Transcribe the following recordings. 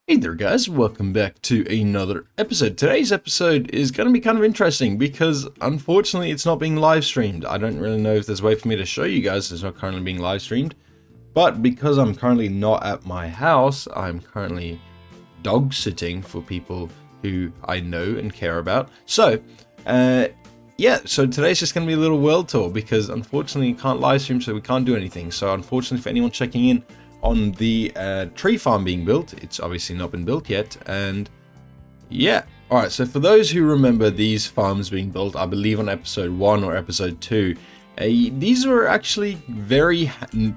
Hey there guys, welcome back to another episode. Today's episode is going to be kind of interesting because unfortunately it's not being live streamed. I don't really know if there's a way for me to show you guys it's not currently being live streamed. But because I'm currently not at my house, I'm currently dog sitting for people who I know and care about. So, so today's just going to be a little world tour because unfortunately you can't live stream, so we can't do anything. So unfortunately for anyone checking in on the tree farm being built, it's obviously not been built yet, and yeah. Alright, so for those who remember these farms being built, I believe on episode 1 or episode 2, these were actually very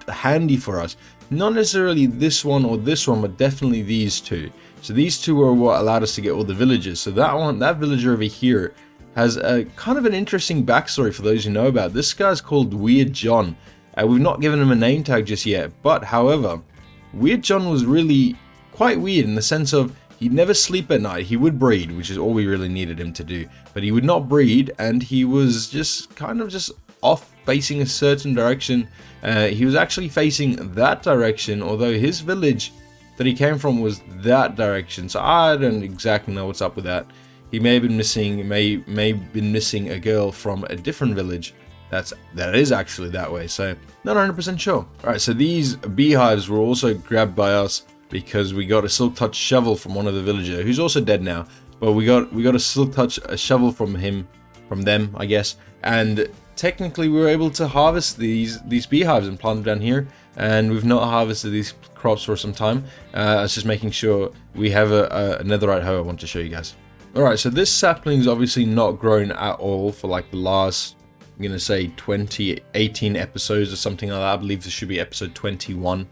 handy for us. Not necessarily this one or this one, but definitely these two. So these two were what allowed us to get all the villages. So that villager over here has a kind of an interesting backstory for those who know about. This guy's called Weird John. We've not given him a name tag just yet, but however, Weird John was really quite weird in the sense of he'd never sleep at night. He would breed, which is all we really needed him to do, but he would not breed, and he was just kind of just off facing a certain direction. He was actually facing that direction, although his village that he came from was that direction, so I don't exactly know what's up with that. He may have been missing, may have been missing a girl from a different village that is actually that way, so not 100% sure. Alright, so these beehives were also grabbed by us because we got a silk touch shovel from one of the villagers, who's also dead now, but we got a silk touch shovel from them, I guess, and technically we were able to harvest these beehives and plant them down here, and we've not harvested these crops for some time. I was just making sure we have a netherite hoe I want to show you guys. Alright, so this sapling's obviously not grown at all for like the last, I'm gonna say 18 episodes or something like that. I believe this should be episode 21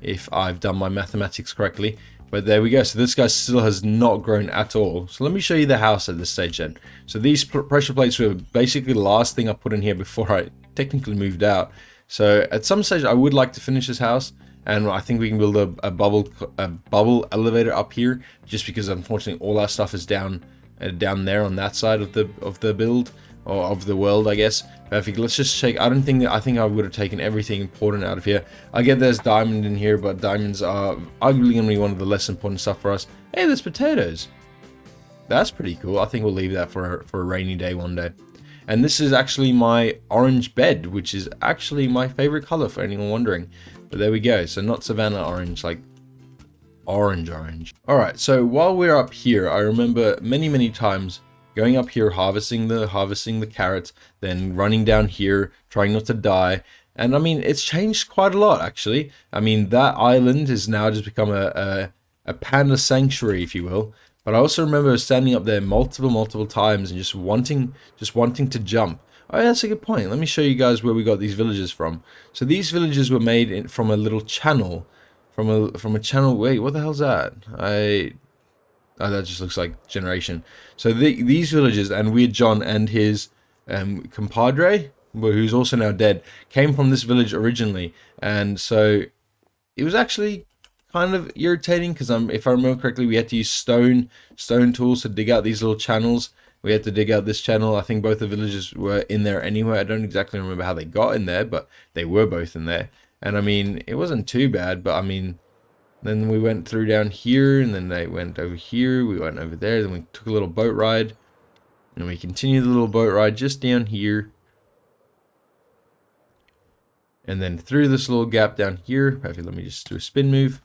if I've done my mathematics correctly, but there we go. So this guy still has not grown at all. So let me show you the house at this stage then. So these pressure plates were basically the last thing I put in here before I technically moved out. So at some stage I would like to finish this house, and I think we can build a bubble elevator up here, just because unfortunately all our stuff is down there on that side of the build, or of the world, I guess. Perfect. Let's just check. I think I would have taken everything important out of here. I get there's diamond in here, but diamonds are arguably going to be one of the less important stuff for us. Hey, there's potatoes. That's pretty cool. I think we'll leave that for a rainy day one day. And this is actually my orange bed, which is actually my favorite color for anyone wondering. But there we go. So not savannah orange, like orange. Alright, so while we're up here, I remember many times going up here, harvesting the carrots, then running down here, trying not to die. And I mean, it's changed quite a lot, actually. I mean, that island has now just become a panda sanctuary, if you will. But I also remember standing up there multiple times and just wanting to jump. Oh, yeah, that's a good point. Let me show you guys where we got these villages from. So these villages were made from a little channel, from a channel. Wait, what the hell's that? Oh, that just looks like generation. So these villages, and Weird John and his compadre, who's also now dead, came from this village originally. And so it was actually kind of irritating because if I remember correctly, we had to use stone tools to dig out these little channels. We had to dig out this channel. I think both the villages were in there anyway. I don't exactly remember how they got in there, but they were both in there. And I mean, it wasn't too bad, but I mean, then we went through down here, and then they went over here, we went over there, then we took a little boat ride, and we continued the little boat ride just down here, and then through this little gap down here. Perfect. Let me just do a spin move.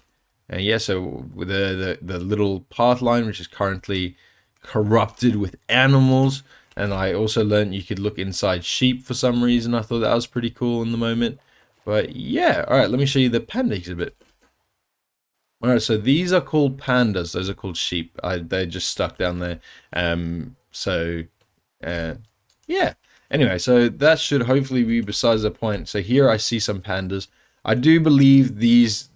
And yeah, so with the little path line, which is currently corrupted with animals, and I also learned you could look inside sheep for some reason. I thought that was pretty cool in the moment. But yeah, alright, let me show you the panda exhibit. Alright, so these are called pandas. Those are called sheep. They're just stuck down there. Yeah. Anyway, so that should hopefully be besides the point. So here I see some pandas. I do believe this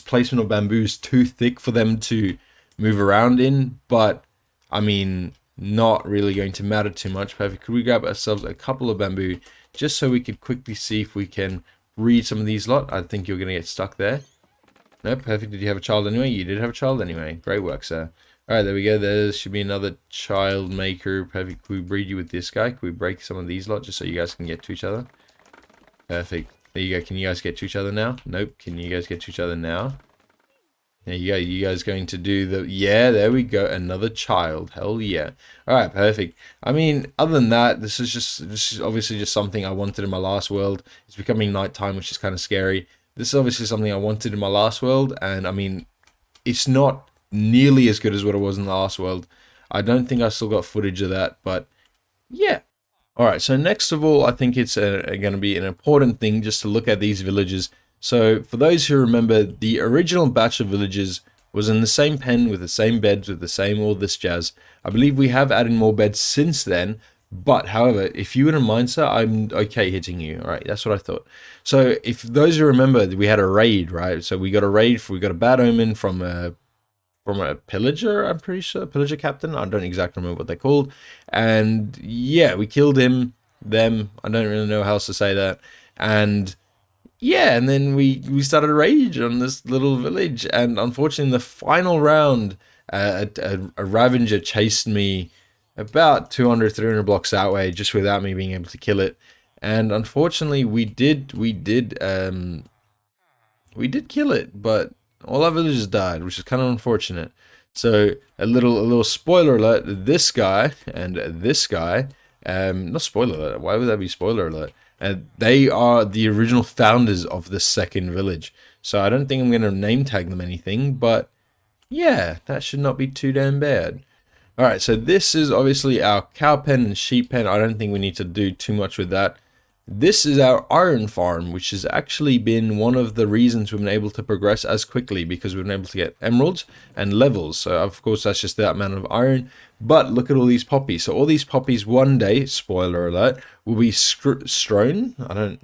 placement of bamboo is too thick for them to move around in, but I mean, not really going to matter too much. Perfect. Could we grab ourselves a couple of bamboo just so we could quickly see if we can breed some of these lot? I think you're going to get stuck there. No, perfect. Did you have a child anyway? You did have a child anyway. Great work, sir. Alright, there we go. There should be another child maker. Perfect. Can we breed you with this guy? Can we break some of these lot just so you guys can get to each other? Perfect. There you go. Can you guys get to each other now? Nope. Can you guys get to each other now? There you go. You guys going to do the... Yeah, there we go. Another child. Hell yeah. All right, perfect. I mean, other than that, this is obviously just something I wanted in my last world. It's becoming nighttime, which is kind of scary. This is obviously something I wanted in my last world, and I mean, it's not nearly as good as what it was in the last world. I don't think I still got footage of that, but yeah. All right, so next of all, I think it's going to be an important thing just to look at these villages. So for those who remember, the original batch of villages was in the same pen with the same beds with the same all this jazz. I believe we have added more beds since then, but however, if you wouldn't mind, sir, I'm okay hitting you. All right, that's what I thought. So if those who remember, we had a raid, right? So we got a raid, we got a bad omen from a pillager, I'm pretty sure, pillager captain. I don't exactly remember what they're called. And yeah, we killed them. I don't really know how else to say that. And yeah, and then we started a rage on this little village. And unfortunately, in the final round, a Ravager chased me about 200, 300 blocks that way, just without me being able to kill it. And unfortunately, we did kill it, but all our villagers died, which is kind of unfortunate. So a little spoiler alert: this guy and this guy, not spoiler alert. Why would that be spoiler alert? They are the original founders of the second village. So I don't think I'm gonna name tag them anything, but yeah, that should not be too damn bad. All right, so this is obviously our cow pen and sheep pen. I don't think we need to do too much with that. This is our iron farm, which has actually been one of the reasons we've been able to progress as quickly, because we've been able to get emeralds and levels. So of course that's just that amount of iron. But look at all these poppies. So all these poppies one day, spoiler alert, will be thrown. I don't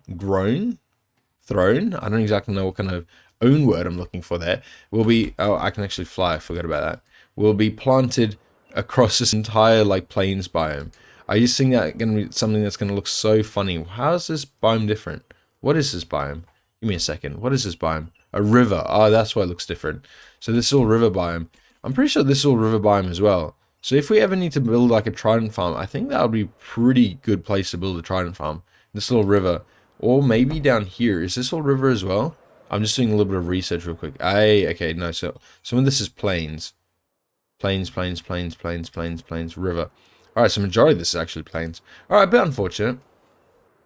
exactly know what kind of own word I'm looking for there. Will be, oh, I can actually fly. I forgot about that. Will be planted across this entire like plains biome. I just think that going to be something that's going to look so funny. How is this biome different? What is this biome? Give me a second. What is this biome? A river. Oh, that's why it looks different. So this is all river biome. I'm pretty sure this is all river biome as well. So if we ever need to build like a trident farm, I think that would be a pretty good place to build a trident farm. This little river. Or maybe down here. Is this all river as well? I'm just doing a little bit of research real quick. Okay, no. So some of this is plains. Plains, river. Alright, so majority of this is actually plains. Alright, a bit unfortunate.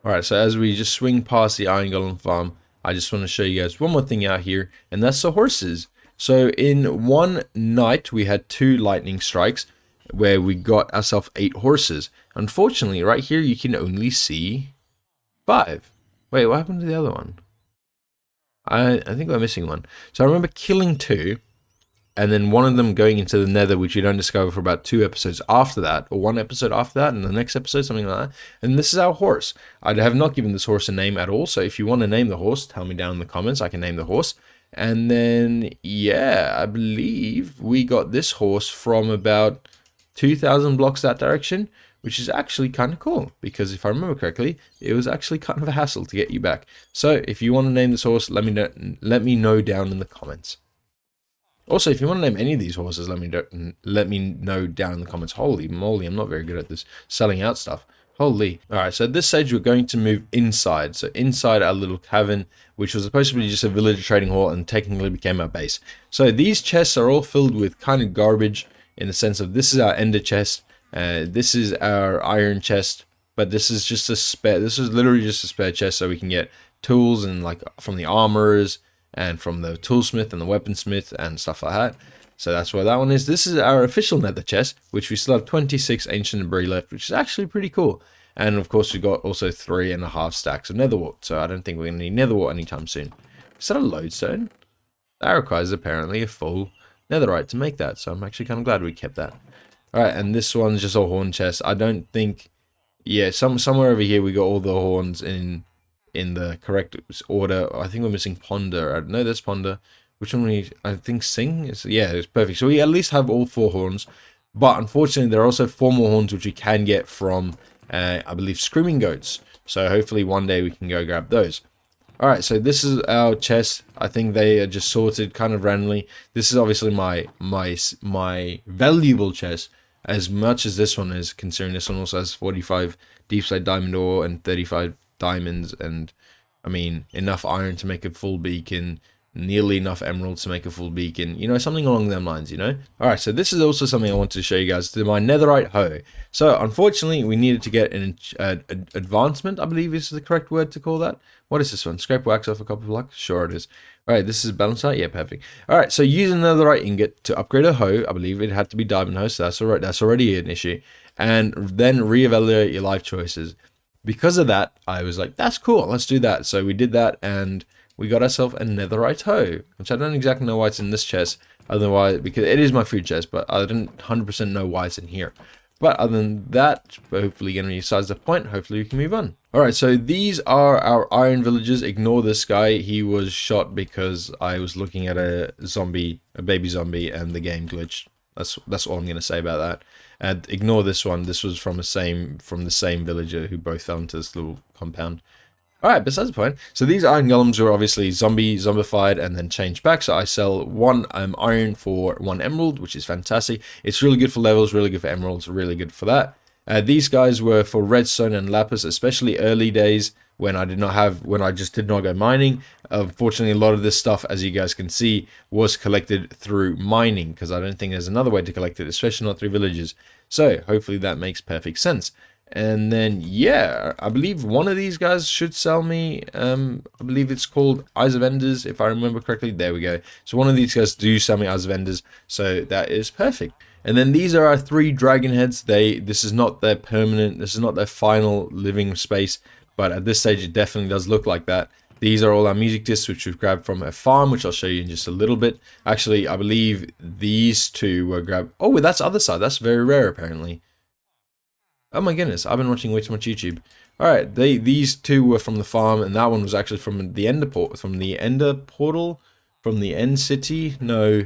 Alright, so as we just swing past the Iron Golem farm, I just want to show you guys one more thing out here, and that's the horses. So in one night, we had 2 lightning strikes, where we got ourselves 8 horses. Unfortunately, right here, you can only see 5. Wait, what happened to the other one? I think we're missing one. So I remember killing 2. And then one of them going into the nether, which you don't discover for about 2 episodes after that, or 1 episode after that, and the next episode, something like that. And this is our horse. I have not given this horse a name at all, so if you want to name the horse, tell me down in the comments. I can name the horse. And then, yeah, I believe we got this horse from about 2,000 blocks that direction, which is actually kind of cool, because if I remember correctly, it was actually kind of a hassle to get you back. So if you want to name this horse, let me know down in the comments. Also, if you want to name any of these horses, let me know down in the comments. Holy moly, I'm not very good at this selling out stuff. Holy. Alright, so at this stage, we're going to move inside. So inside our little cavern, which was supposed to be just a villager trading hall and technically became our base. So these chests are all filled with kind of garbage, in the sense of this is our ender chest, this is our iron chest, but this is just a spare, this is literally just a spare chest so we can get tools and like from the armorers, and from the toolsmith and the weaponsmith and stuff like that. So that's where that one is. This is our official nether chest, which we still have 26 ancient debris left, which is actually pretty cool. And of course, we got also 3.5 stacks of nether wart. So I don't think we're going to need nether wart anytime soon. Is that a lodestone? That requires apparently a full netherite to make that. So I'm actually kind of glad we kept that. Alright, and this one's just a horn chest. I don't think... Yeah, somewhere over here we got all the horns in the correct order. I think we're missing Ponder. No, there's Ponder. Which one I think Sing is, yeah, it's perfect. So we at least have all 4 horns, but unfortunately there are also 4 more horns which we can get from I believe screaming goats. So hopefully one day we can go grab those. Alright, so this is our chest. I think they are just sorted kind of randomly. This is obviously my valuable chest, as much as this one is, considering this one also has 45 deep slate diamond ore and 35 diamonds, and I mean enough iron to make a full beacon, nearly enough emeralds to make a full beacon, you know, something along them lines, you know. All right, so this is also something I wanted to show you guys, to my netherite hoe. So unfortunately we needed to get an advancement, I believe is the correct word to call that. What is this one? Scrape wax off a copper block? Sure it is. All right, this is balance out. Yeah, perfect. All right, so use another netherite ingot to upgrade a hoe. I believe it had to be diamond hoe, so that's all right. That's already an issue. And then reevaluate your life choices. Because of that, I was like, that's cool, let's do that. So we did that, and we got ourselves a netherite hoe, which I don't exactly know why it's in this chest, otherwise, because it is my food chest, but I didn't 100% know why it's in here. But other than that, hopefully going to be besides the point, hopefully we can move on. Alright, so these are our iron villagers. Ignore this guy, he was shot because I was looking at a baby zombie, and the game glitched. That's all I'm going to say about that. And ignore this one. This was from the same villager who both fell into this little compound. Alright, besides the point. So these iron golems were obviously zombified and then changed back. So I sell one iron for 1 emerald, which is fantastic. It's really good for levels, really good for emeralds, really good for that. These guys were for redstone and lapis, especially early days when I just did not go mining. Unfortunately, a lot of this stuff, as you guys can see, was collected through mining, because I don't think there's another way to collect it, especially not through villages. So hopefully that makes perfect sense. And then, yeah, I believe one of these guys should sell me, I believe it's called Eyes of Enders, if I remember correctly. There we go. So one of these guys do sell me Eyes of Enders, so that is perfect. And then these are our 3 dragon heads. This is not their permanent, this is not their final living space, but at this stage it definitely does look like that. These are all our music discs, which we've grabbed from a farm, which I'll show you in just a little bit. Actually, I believe these 2 were grabbed. Oh, that's the other side. That's very rare, apparently. Oh my goodness, I've been watching way too much YouTube. Alright, these 2 were from the farm, and that one was actually from the Ender portal, from the End City. No,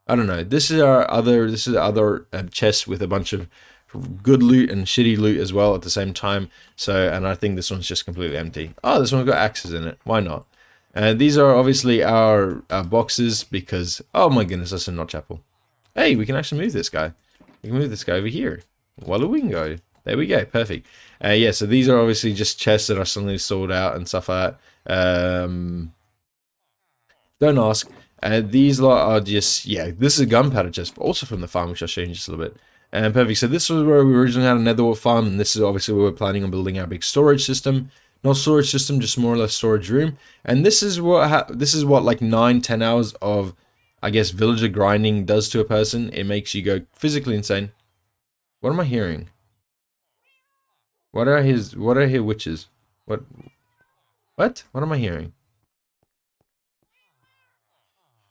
I don't know. This is our other chest with a bunch of good loot and shitty loot as well at the same time. So, and I think this one's just completely empty. Oh, this one's got axes in it. Why not? And these are obviously our boxes, because, oh my goodness, that's a notch apple. Hey, we can actually move this guy. We can move this guy over here. Well, we can go. There we go. Perfect. Yeah, so these are obviously just chests that are suddenly sold out and stuff like that. Don't ask. These lot are just, yeah, this is a gunpowder chest, also from the farm, which I'll show you in just a little bit. And perfect. So this was where we originally had a netherwall farm, and this is obviously where we're planning on building our big storage system. Not storage system, just more or less storage room. And this is what like 9-10 hours of, I guess, villager grinding does to a person. It makes you go physically insane. What am I hearing? What are hear witches? What am I hearing?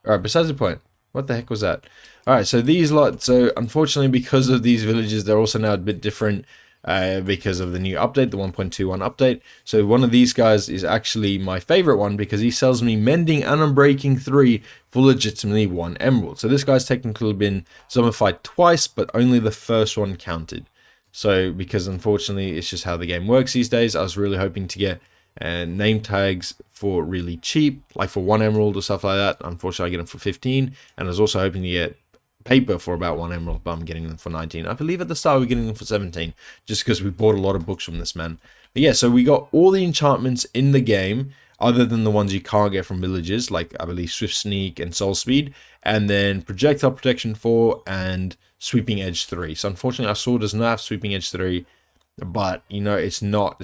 Alright, besides the point. What the heck was that? Alright, so these lots, so unfortunately because of these villages, they're also now a bit different because of the new update, the 1.21 update. So one of these guys is actually my favorite one, because he sells me Mending and Unbreaking 3 for legitimately 1 emerald. So this guy's technically been zombified twice, but only the first one counted. So, because unfortunately it's just how the game works these days, I was really hoping to get name tags for really cheap, like for 1 emerald or stuff like that. Unfortunately, I get them for 15, and I was also hoping to get paper for about 1 emerald, but I'm getting them for 19. I believe at the start we were getting them for 17, just because we bought a lot of books from this man. But yeah, so we got all the enchantments in the game, other than the ones you can't get from villages, like I believe Swift Sneak and Soul Speed, and then Projectile Protection 4 and Sweeping Edge 3. So unfortunately our sword does not have Sweeping Edge 3, but you know, it's not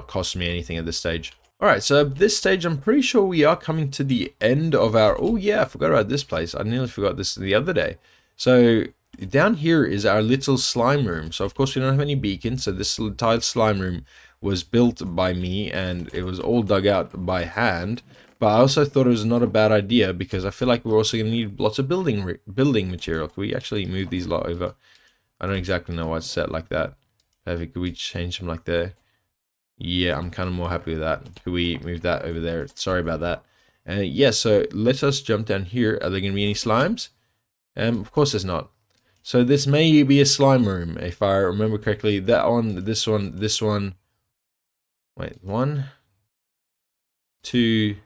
costing me anything at this stage. Alright, so at this stage I'm pretty sure we are coming to the end of our, oh yeah, I forgot about this place. I nearly forgot this the other day. So down here is our little slime room. So of course we don't have any beacons, so this entire slime room was built by me, and it was all dug out by hand. But I also thought it was not a bad idea, because I feel like we're also going to need lots of building material. Can we actually move these lot over? I don't exactly know why it's set like that. Perfect. Could we change them like there? Yeah, I'm kind of more happy with that. Could we move that over there? Sorry about that. Yeah, so let us jump down here. Are there going to be any slimes? Of course there's not. So this may be a slime room, if I remember correctly. That one, this one. Wait, 1, 2,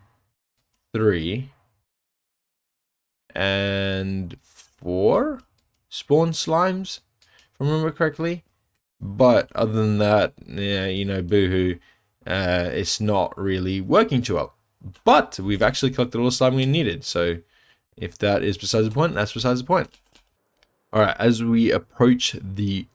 3, and 4 spawn slimes, if I remember correctly. But other than that, yeah, you know, boohoo, it's not really working too well. but we've actually collected all the slime we needed. So if that is besides the point, that's besides the point. All right, as we approach the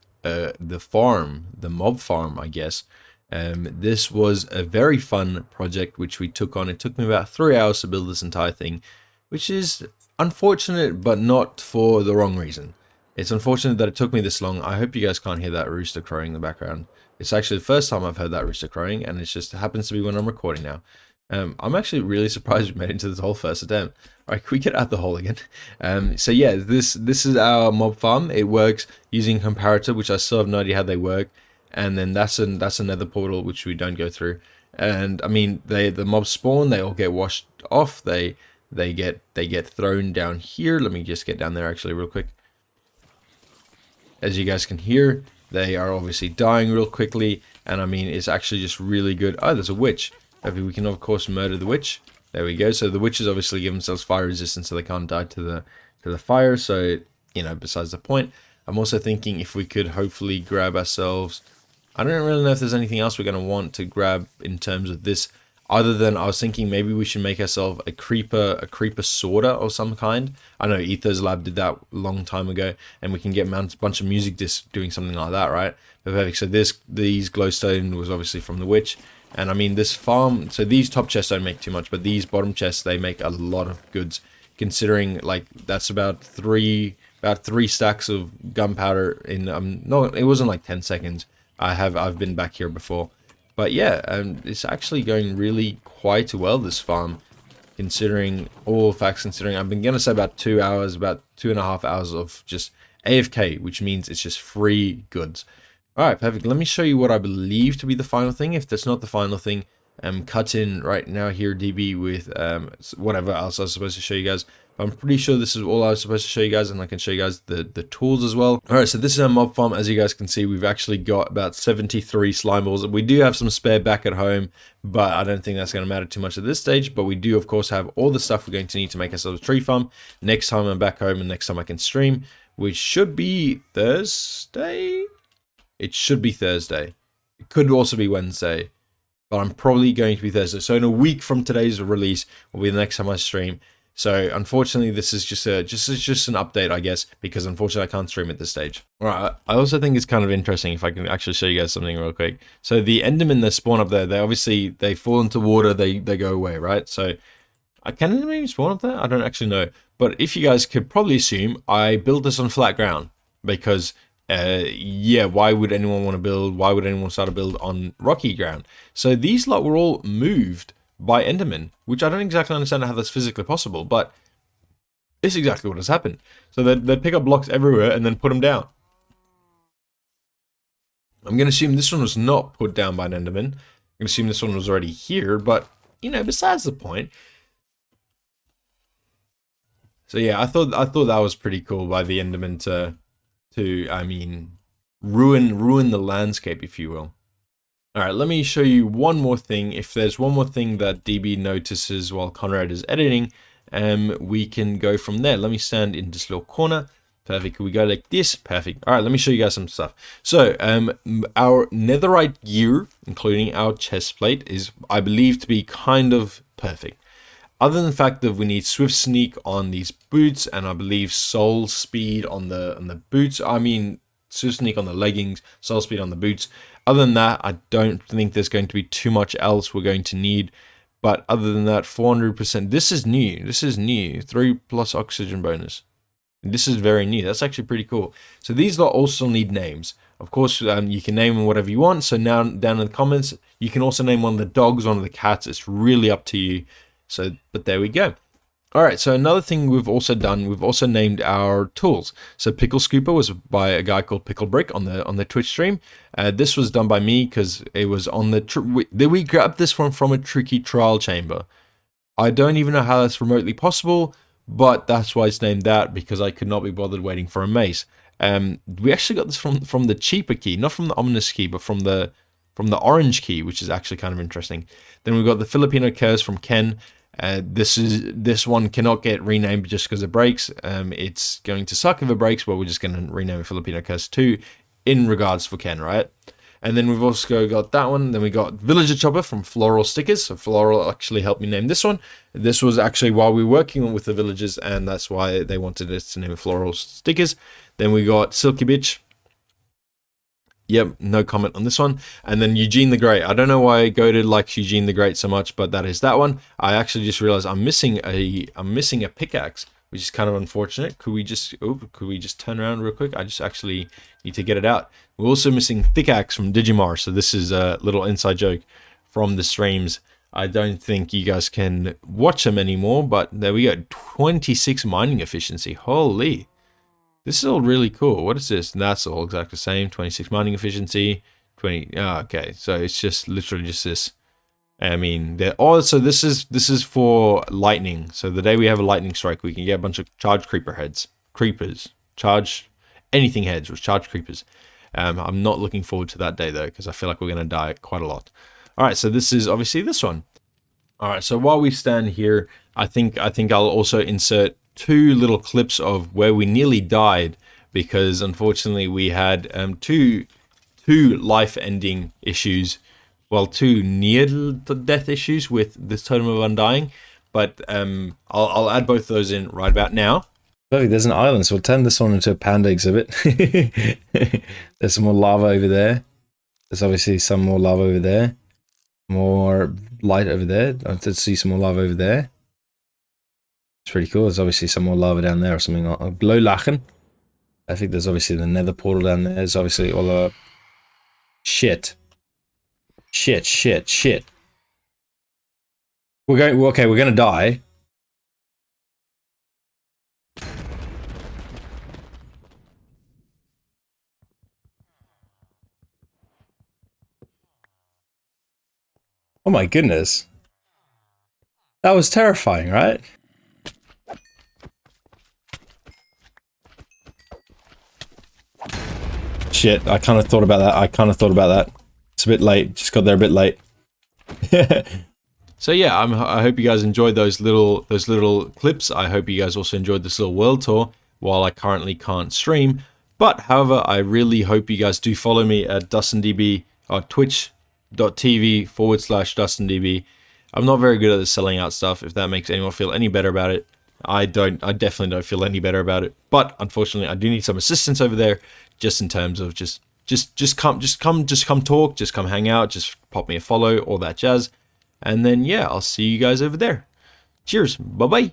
farm, the mob farm, I guess. This was a very fun project which we took on. It took me about 3 hours to build this entire thing, which is unfortunate, but not for the wrong reason. It's unfortunate that it took me this long. I hope you guys can't hear that rooster crowing in the background. It's actually the first time I've heard that rooster crowing, and it just happens to be when I'm recording now. I'm actually really surprised we made it into this whole first attempt. All right, can we get out the hole again? So yeah, this is our mob farm. It works using comparator, which I still have no idea how they work. And then that's another portal which we don't go through. And I mean, the mobs spawn, they all get washed off. They get thrown down here. Let me just get down there actually real quick. As you guys can hear, they are obviously dying real quickly. And I mean, it's actually just really good. Oh, there's a witch. We can of course murder the witch. There we go. So the witches obviously give themselves fire resistance, so they can't die to the fire. So, you know, besides the point. I'm also thinking if we could hopefully grab ourselves. I don't really know if there's anything else we're going to want to grab in terms of this, other than I was thinking maybe we should make ourselves a creeper sorter of some kind. I know Ether's Lab did that a long time ago, and we can get a bunch of music discs doing something like that, right? But perfect. So these glowstone was obviously from the witch. And I mean, this farm, so these top chests don't make too much, but these bottom chests, they make a lot of goods, considering like that's about three stacks of gunpowder in, no, it wasn't like 10 seconds. I've been back here before, but yeah, it's actually going really quite well, this farm, considering all facts, considering I've been gonna say about 2 hours, about 2.5 hours of just AFK, which means it's just free goods. Alright, perfect. Let me show you what I believe to be the final thing. If that's not the final thing, cut in right now here, DB, with whatever else I was supposed to show you guys. But I'm pretty sure this is all I was supposed to show you guys, and I can show you guys the tools as well. Alright, so this is our mob farm. As you guys can see, we've actually got about 73 slime balls. We do have some spare back at home, but I don't think that's going to matter too much at this stage. But we do, of course, have all the stuff we're going to need to make ourselves a tree farm. Next time I'm back home and next time I can stream, which should be Thursday? It should be Thursday. It could also be Wednesday, but I'm probably going to be Thursday. So in a week from today's release will be the next time I stream. So unfortunately, this is just an update, I guess, because unfortunately I can't stream at this stage. All right. I also think it's kind of interesting if I can actually show you guys something real quick. So the Endermen that spawn up there, they fall into water, they go away, right? So can Endermen spawn up there? I don't actually know. But if you guys could probably assume, I built this on flat ground because. Yeah, why would anyone want to build? Why would anyone start a build on rocky ground? So these lot were all moved by Endermen, which I don't exactly understand how that's physically possible, but it's exactly what has happened. So they'd pick up blocks everywhere and then put them down. I'm going to assume this one was not put down by an Enderman. I'm going to assume this one was already here, but, you know, besides the point. So yeah, I thought that was pretty cool by the Enderman to I mean, ruin the landscape, if you will. All right, let me show you one more thing. If there's one more thing that DB notices while Conrad is editing, we can go from there. Let me stand in this little corner. Perfect. We go like this. Perfect. All right, let me show you guys some stuff. So, our netherite gear, including our chest plate, is, I believe, to be kind of perfect. Other than the fact that we need swift sneak on these boots, and I believe soul speed on the boots. I mean, swift sneak on the leggings, soul speed on the boots. Other than that, I don't think there's going to be too much else we're going to need. But other than that, 400%. This is new. This is new. 3+ oxygen bonus. This is very new. That's actually pretty cool. So these lot also need names. Of course, you can name them whatever you want. So now down in the comments, you can also name one of the dogs, one of the cats. It's really up to you. So, but there we go. All right, so another thing we've also done, we've also named our tools. So Pickle Scooper was by a guy called Pickle Brick on the Twitch stream. This was done by me because it was on we grabbed this from a tricky trial chamber. I don't even know how that's remotely possible, but that's why it's named that, because I could not be bothered waiting for a mace. We actually got this from the cheaper key, not from the ominous key, but from the orange key, which is actually kind of interesting. Then we've got the Filipino curse from Ken. This one cannot get renamed just because it breaks. It's going to suck if it breaks, but we're just going to rename it Filipino Curse 2 in regards for Ken, right? And then we've also got that one. Then we got Villager Chopper from Floral Stickers. So Floral actually helped me name this one. This was actually while we were working with the villagers, and that's why they wanted us to name it Floral Stickers. Then we got Silky Bitch. Yep, no comment on this one. And then Eugene the Great. I don't know why Goated likes Eugene the Great so much, but that is that one. I actually just realized I'm missing a pickaxe, which is kind of unfortunate. Could we just turn around real quick? I just actually need to get it out. We're also missing Pickaxe from Digimar, so this is a little inside joke from the streams. I don't think you guys can watch them anymore, but there we go. 26 mining efficiency. Holy. This is all really cool. What is this? That's all exactly the same. 26 mining efficiency. 20. Oh, okay, so it's just literally just this. I mean, so this is for lightning. So the day we have a lightning strike, we can get a bunch of charged creepers, charge anything heads with charged creepers. I'm not looking forward to that day though, because I feel like we're gonna die quite a lot. All right, so this is obviously this one. All right, so while we stand here, I think I'll also insert 2 little clips of where we nearly died, because unfortunately we had two life-ending issues. Well, 2 near-death issues with this Totem of Undying, but I'll add both of those in right about now. Oh, there's an island, so we'll turn this one into a panda exhibit. There's some more lava over there. There's obviously some more lava over there. More light over there. I did see some more lava over there. It's pretty cool. There's obviously some more lava down there or something. Below Lachen. I think there's obviously the nether portal down there. There's obviously all the shit. Shit. We're gonna die. Oh my goodness. That was terrifying, right? Shit, I kind of thought about that. It's a bit late. Just got there a bit late. So yeah, I hope you guys enjoyed those little clips. I hope you guys also enjoyed this little world tour while I currently can't stream. But however, I really hope you guys do follow me at DustinDB or twitch.tv/DustinDB. I'm not very good at the selling out stuff. If that makes anyone feel any better about it, I definitely don't feel any better about it. But unfortunately, I do need some assistance over there, just in terms of just come talk, just come hang out, just pop me a follow, all that jazz. And then yeah, I'll see you guys over there. Cheers. Bye bye.